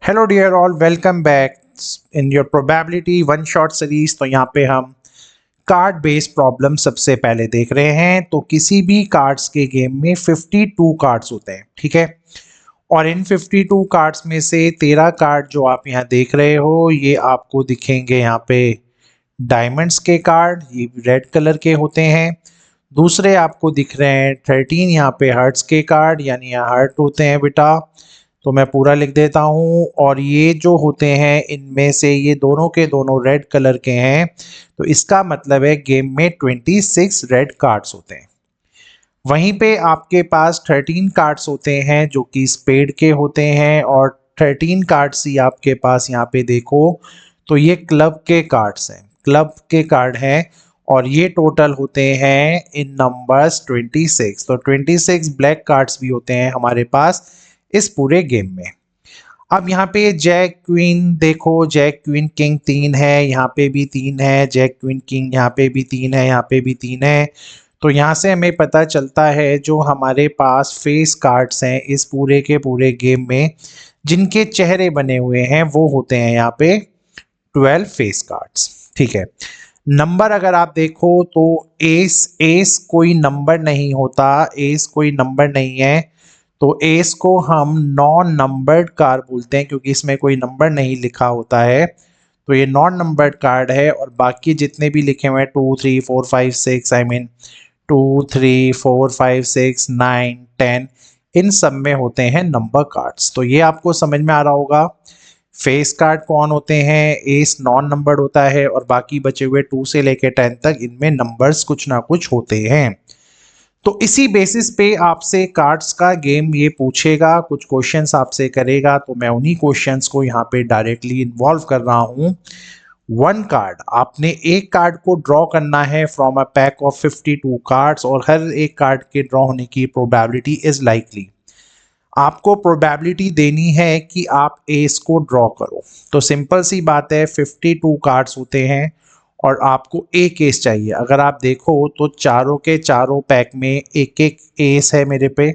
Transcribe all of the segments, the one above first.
Hello dear all, welcome back in your probability one shot series. तो यहाँ पे हम कार्ड बेस्ड प्रॉब्लम सबसे पहले देख रहे हैं। तो किसी भी कार्ड्स के गेम में 52 कार्ड्स होते हैं, ठीक है। और इन 52 कार्ड्स में से 13 कार्ड जो आप यहाँ देख रहे हो ये आपको दिखेंगे यहाँ पे डायमंड्स के कार्ड, ये रेड कलर के होते हैं। दूसरे आपको दिख रहे हैं 13 यहाँ पे हर्ट्स के कार्ड, यानी यहाँ हर्ट होते हैं बेटा। तो मैं पूरा लिख देता हूँ। और ये जो होते हैं इनमें से ये दोनों के दोनों रेड कलर के हैं। तो इसका मतलब है गेम में 26 रेड कार्ड्स होते हैं। वहीं पे आपके पास 13 कार्ड्स होते हैं जो कि स्पेड के होते हैं। और 13 कार्ड्स ही आपके पास यहाँ पे देखो तो ये क्लब के कार्ड्स हैं, क्लब के कार्ड हैं। और ये टोटल होते हैं इन नंबर्स 26। तो 26 ब्लैक कार्ड्स भी होते हैं हमारे पास इस पूरे गेम में। अब यहाँ पे जैक क्वीन देखो, जैक क्वीन किंग 3 है, यहाँ पे भी 3 है, जैक क्वीन किंग यहाँ पे भी 3 है, यहाँ पे भी 3 है। तो यहाँ से हमें पता चलता है जो हमारे पास फेस कार्ड्स हैं इस पूरे के पूरे गेम में जिनके चेहरे बने हुए हैं वो होते हैं यहाँ पे 12 फेस कार्ड्स, ठीक है। नंबर अगर आप देखो तो एस एस कोई नंबर नहीं होता, एस कोई नंबर नहीं है। तो एस को हम नॉन नंबर्ड कार्ड बोलते हैं क्योंकि इसमें कोई नंबर नहीं लिखा होता है। तो ये नॉन नंबर्ड कार्ड है। और बाकी जितने भी लिखे हुए हैं 2 3 4 5 6 आई मीन 2 3 4 5 6 9 10 इन सब में होते हैं नंबर कार्ड्स। तो ये आपको समझ में आ रहा होगा। फेस कार्ड कौन होते हैं, एस नॉन नंबर्ड होता है और बाकी बचे हुए 2 से लेकर 10 तक इनमें नंबर्स कुछ ना कुछ होते हैं। तो इसी बेसिस पे आपसे कार्ड्स का गेम ये पूछेगा, कुछ क्वेश्चंस आपसे करेगा। तो मैं उन्हीं क्वेश्चंस को यहाँ पे डायरेक्टली इन्वॉल्व कर रहा हूँ। वन कार्ड, आपने एक कार्ड को ड्रॉ करना है from a pack of 52 cards और हर एक कार्ड के ड्रॉ होने की प्रोबेबिलिटी इज लाइकली। आपको प्रोबेबिलिटी देनी है कि आप एस को ड्रॉ करो। तो सिंपल सी बात है, 52 कार्ड्स होते हैं और आपको एक एस चाहिए। अगर आप देखो तो चारों के चारों पैक में एक एक एस है मेरे पे।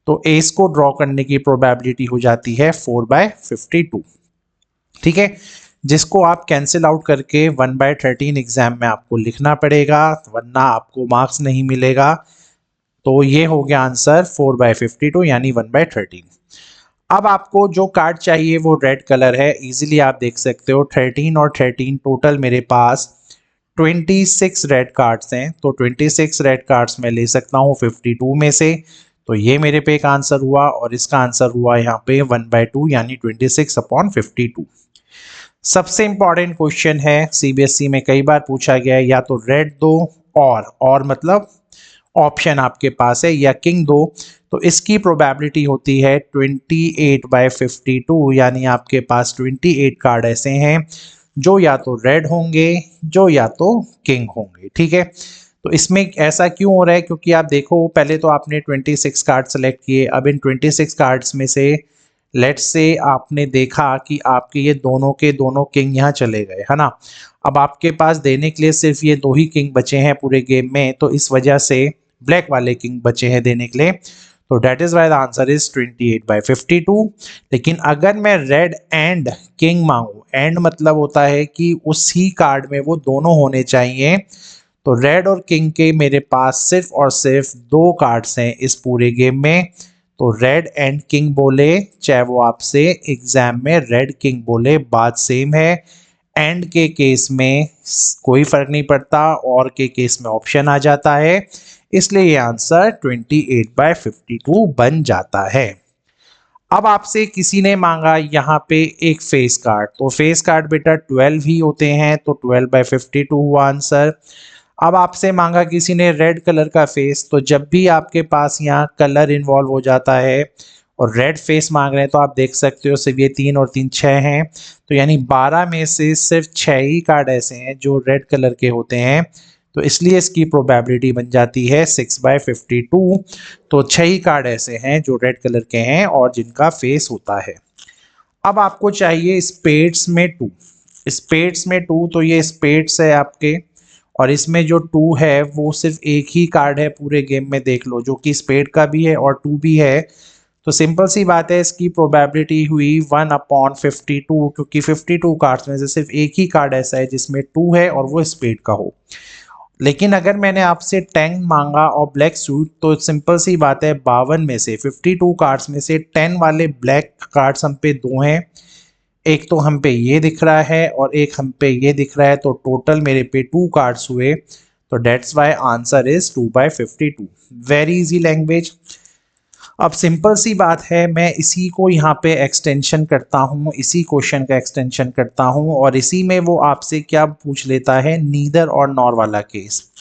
तो एस को ड्रॉ करने की प्रोबेबिलिटी हो जाती है 4/52, ठीक है। जिसको आप कैंसिल आउट करके 1/13 एग्जाम में आपको लिखना पड़ेगा, वरना आपको मार्क्स नहीं मिलेगा। तो ये हो गया आंसर 4/52 यानी 1/13। अब आपको जो कार्ड चाहिए वो रेड कलर है, इजीली आप देख सकते हो 13 और 13 टोटल मेरे पास 26 रेड कार्ड्स हैं। तो 26 रेड कार्ड्स मैं ले सकता हूँ 52 में से। तो ये मेरे पे एक आंसर हुआ और इसका आंसर हुआ यहाँ पे 1/2 यानी 26/52। सबसे इंपॉर्टेंट क्वेश्चन है, सीबीएसई में कई बार पूछा गया है, या तो रेड दो और मतलब ऑप्शन आपके पास है, या किंग दो। तो इसकी प्रोबेबिलिटी होती है 28/52 यानी आपके पास 28 कार्ड ऐसे हैं जो या तो रेड होंगे जो या तो किंग होंगे, ठीक है। तो इसमें ऐसा क्यों हो रहा है, क्योंकि आप देखो पहले तो आपने 26 कार्ड सेलेक्ट किए। अब इन 26 कार्ड्स में से लेट्स से आपने देखा कि आपके ये दोनों के दोनों किंग यहाँ चले गए, है ना। अब आपके पास देने के लिए सिर्फ ये 2 ही किंग बचे हैं पूरे गेम में। तो इस वजह से ब्लैक वाले किंग बचे हैं देने के लिए। तो that is why the answer is 28/52। लेकिन अगर मैं रेड एंड किंग मांगू, एंड मतलब होता है कि उसी कार्ड में वो दोनों होने चाहिए। तो रेड और किंग के मेरे पास सिर्फ और सिर्फ 2 कार्ड्स हैं इस पूरे गेम में। तो रेड एंड किंग बोले, चाहे वो आपसे एग्जाम में रेड किंग बोले, बात सेम है। एंड के केस में कोई फर्क नहीं पड़ता, और के केस में ऑप्शन आ जाता है। इसलिए ये आंसर 28/52 बन जाता है। अब आपसे किसी ने मांगा यहाँ पे एक फेस कार्ड। तो फेस कार्ड बेटा 12 ही होते हैं, तो 12/52 हुआ आंसर। अब आपसे मांगा किसी ने रेड कलर का फेस। तो जब भी आपके पास यहाँ कलर इन्वॉल्व हो जाता है और रेड फेस मांग रहे हैं, तो आप देख सकते हो सिर्फ ये 3 और 3 6 हैं। तो यानी 12 में से सिर्फ 6 ही कार्ड ऐसे हैं जो रेड कलर के होते हैं। तो इसलिए इसकी प्रोबेबिलिटी बन जाती है 6/52। तो 6 ही कार्ड ऐसे हैं जो रेड कलर के हैं और जिनका फेस होता है। अब आपको चाहिए स्पेड्स में 2। स्पेड्स में 2, तो ये स्पेड्स है आपके। और इसमें जो 2 है वो सिर्फ एक ही कार्ड है पूरे गेम में, देख लो, जो कि स्पेड का भी है और 2 भी है। तो सिंपल सी बात है, इसकी प्रोबेबिलिटी हुई 1/52, क्योंकि 52 कार्ड्स में से सिर्फ एक ही कार्ड ऐसा है जिसमें 2 है और वो स्पेड का हो। लेकिन अगर मैंने आपसे 10 मांगा और ब्लैक सूट, तो सिंपल सी बात है 52 में से 52 कार्ड्स में से 10 वाले ब्लैक कार्ड्स हम पे 2 हैं, एक तो हम पे ये दिख रहा है और एक हम पे ये दिख रहा है, तो टोटल मेरे पे 2 कार्ड्स हुए। तो that's why answer is 2/52। Very easy language. अब सिंपल सी बात है, मैं इसी को यहाँ पे एक्सटेंशन करता हूँ, इसी क्वेश्चन का एक्सटेंशन करता हूँ और इसी में वो आपसे क्या पूछ लेता है, नीदर और नॉर वाला केस।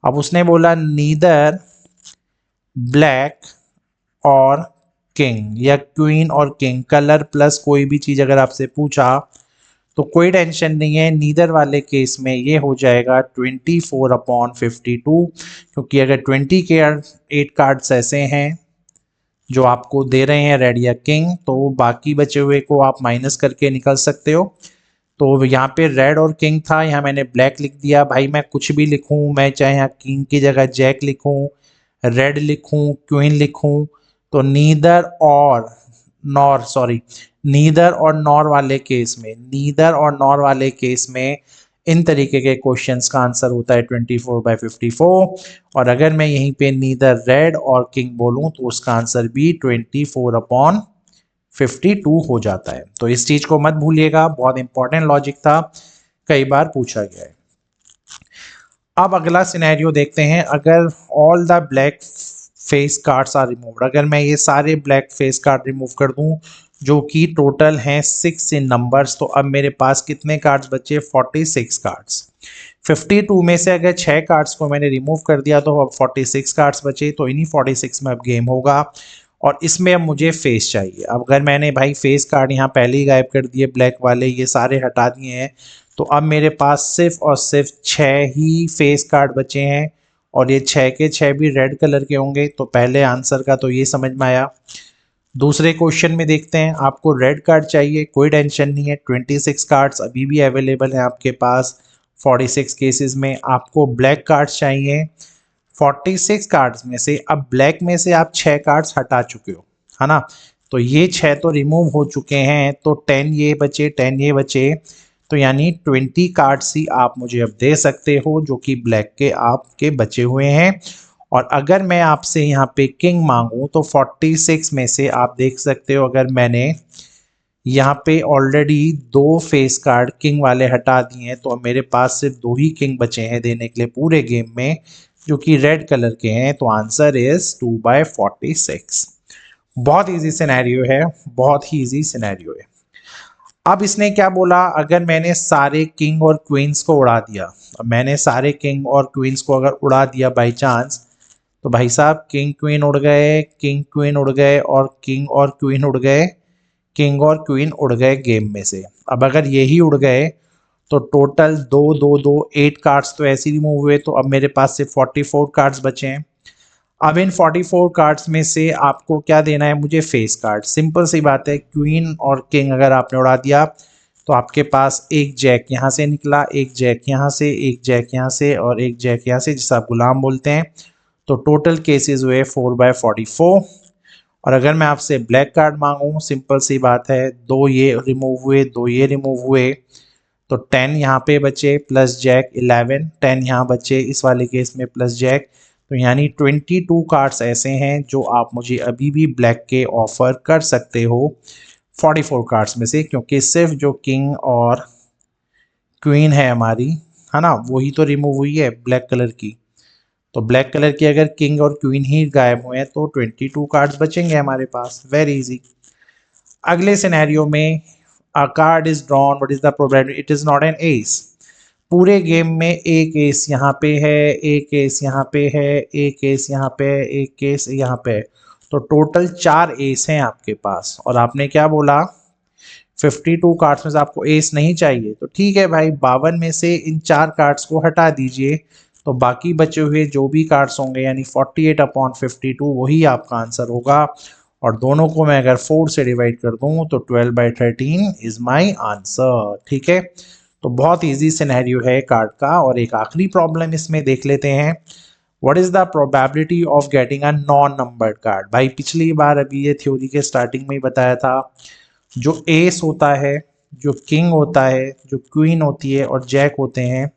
अब उसने बोला नीदर ब्लैक और किंग या क्वीन और किंग, कलर प्लस कोई भी चीज अगर आपसे पूछा तो कोई टेंशन नहीं है, नीदर वाले केस में ये हो जाएगा 24/52, क्योंकि अगर 20 के 8 कार्ड्स ऐसे हैं जो आपको दे रहे हैं रेड या किंग, तो बाकी बचे हुए को आप माइनस करके निकल सकते हो। तो यहाँ पे रेड और किंग था, यहाँ मैंने ब्लैक लिख दिया। भाई मैं कुछ भी लिखूँ, मैं चाहे यहाँ किंग की जगह जैक लिखूँ, रेड लिखूँ, क्वीन लिखूँ, तो नीदर और नॉर, सॉरी, नीदर और नॉर वाले केस में, नीदर और नॉर वाले केस में इन तरीके के क्वेश्चंस का आंसर होता है 24/54। और अगर मैं यहीं पे नीदर रेड और किंग बोलूं तो उसका आंसर भी 24/52 हो जाता है। तो इस चीज को मत भूलिएगा, बहुत इंपॉर्टेंट लॉजिक था, कई बार पूछा गया है। अब अगला सिनेरियो देखते हैं, अगर all the black face cards are removed, अगर मैं ये सारे ब्लैक फेस कार्ड रिमूव कर दूं जो कि टोटल हैं 6 इन नंबर्स, तो अब मेरे पास कितने कार्ड्स बचे, 46 कार्ड्स। 52 में से अगर 6 कार्ड्स को मैंने रिमूव कर दिया तो अब 46 कार्ड्स बचे, तो इन्हीं 46 में अब गेम होगा और इसमें अब मुझे फेस चाहिए। अब अगर मैंने भाई फेस कार्ड यहाँ पहले ही गायब कर दिए, ब्लैक वाले ये सारे हटा दिए हैं, तो अब मेरे पास सिर्फ और सिर्फ 6 ही फेस कार्ड बचे हैं और ये 6 के 6 भी रेड कलर के होंगे। तो पहले आंसर का तो ये समझ में आया। दूसरे क्वेश्चन में देखते हैं, आपको रेड कार्ड चाहिए, कोई टेंशन नहीं है, 26 कार्ड्स अभी भी अवेलेबल हैं आपके पास 46 केसेस में। आपको ब्लैक कार्ड्स चाहिए, 46 कार्ड्स में से अब ब्लैक में से आप 6 कार्ड्स हटा चुके हो, है ना, तो ये 6 तो रिमूव हो चुके हैं, तो 10 ये बचे, 10 ये बचे, तो यानी 20 कार्ड्स ही आप मुझे अब दे सकते हो जो कि ब्लैक के आपके बचे हुए हैं। और अगर मैं आपसे यहाँ पे किंग मांगूं तो 46 में से आप देख सकते हो, अगर मैंने यहाँ पे ऑलरेडी 2 फेस कार्ड किंग वाले हटा दिए हैं, तो अब मेरे पास सिर्फ 2 ही किंग बचे हैं देने के लिए पूरे गेम में, जो कि रेड कलर के हैं। तो आंसर इज 2/46। बहुत इजी सिनेरियो है, बहुत ही इजी सिनेरियो है। अब इसने क्या बोला, अगर मैंने सारे किंग और क्वींस को उड़ा दिया, अब मैंने सारे किंग और क्वींस को अगर उड़ा दिया बाई चांस, तो भाई साहब किंग क्वीन उड़ गए, किंग क्वीन उड़ गए और किंग और क्वीन उड़ गए, किंग और क्वीन उड़ गए गेम में से। अब अगर यही उड़ गए तो टोटल 2 2 2 8 कार्ड्स तो ऐसे ही रिमूव हुए, तो अब मेरे पास सिर्फ 44 कार्ड्स बचे हैं। अब इन 44 कार्ड्स में से आपको क्या देना है, मुझे फेस कार्ड। सिंपल सी बात है, क्वीन और किंग अगर आपने उड़ा दिया तो आपके पास एक जैक यहाँ से निकला, एक जैक यहाँ से, एक जैक यहाँ से और एक जैक यहाँ से, जिसे आप गुलाम बोलते हैं। तो टोटल केसेस हुए 4/44। और अगर मैं आपसे ब्लैक कार्ड मांगूँ, सिंपल सी बात है, 2 ये रिमूव हुए, 2 ये रिमूव हुए, तो 10 यहाँ पे बचे प्लस जैक 11, 10 यहाँ बचे इस वाले केस में प्लस जैक, तो यानी 22 कार्ड्स ऐसे हैं जो आप मुझे अभी भी ब्लैक के ऑफर कर सकते हो 44 कार्ड्स में से, क्योंकि सिर्फ जो किंग और क्वीन है हमारी, है ना, वही तो रिमूव हुई है ब्लैक कलर की। तो ब्लैक कलर की अगर किंग और क्वीन ही गायब हुए हैं तो 22 कार्ड्स बचेंगे हमारे पास। Very easy. अगले सिनेरियो में, a card is drawn, what is the probability, it is not an ace. पूरे गेम में एक एस यहाँ पे है, एक एस यहाँ पे है, एक एस यहाँ पे है, एक एस यहाँ पे है, तो टोटल 4 एस हैं आपके पास। और आपने क्या बोला, 52 कार्ड्स में से आपको एस नहीं चाहिए, तो ठीक है भाई, 52 में से इन 4 कार्ड्स को हटा दीजिए, तो बाकी बचे हुए जो भी कार्ड्स होंगे यानी 48/52 वही आपका आंसर होगा। और दोनों को मैं अगर 4 से डिवाइड कर दूं तो 12/13 इज माई आंसर। ठीक है, तो बहुत इजी सिनेरियो है कार्ड का। और एक आखिरी प्रॉब्लम इसमें देख लेते हैं। What is the probability of getting a non numbered card? भाई पिछली बार अभी ये थ्योरी के स्टार्टिंग में ही बताया था, जो एस होता है, जो किंग होता है, जो क्वीन होती है और जैक होते हैं,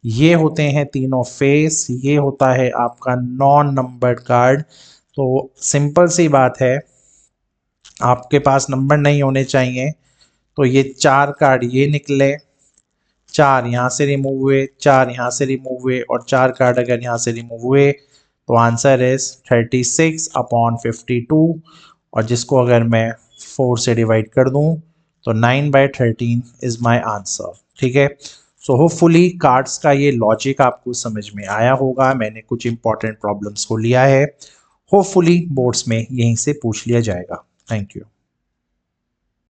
ये होते हैं तीनों फेस, ये होता है आपका नॉन नंबर्ड कार्ड। तो सिंपल सी बात है, आपके पास नंबर नहीं होने चाहिए। तो ये 4 कार्ड ये निकले, 4 यहाँ से रिमूव हुए, 4 यहाँ से रिमूव हुए और 4 कार्ड अगर यहाँ से रिमूव हुए तो आंसर इज 36/52। और जिसको अगर मैं 4 से डिवाइड कर दूं तो 9/13 इज माय आंसर। ठीक है, सो होपफुली कार्ड्स का ये लॉजिक आपको समझ में आया होगा। मैंने कुछ इंपॉर्टेंट प्रॉब्लम्स को लिया है, होपफुली बोर्ड्स में यहीं से पूछ लिया जाएगा। Thank you.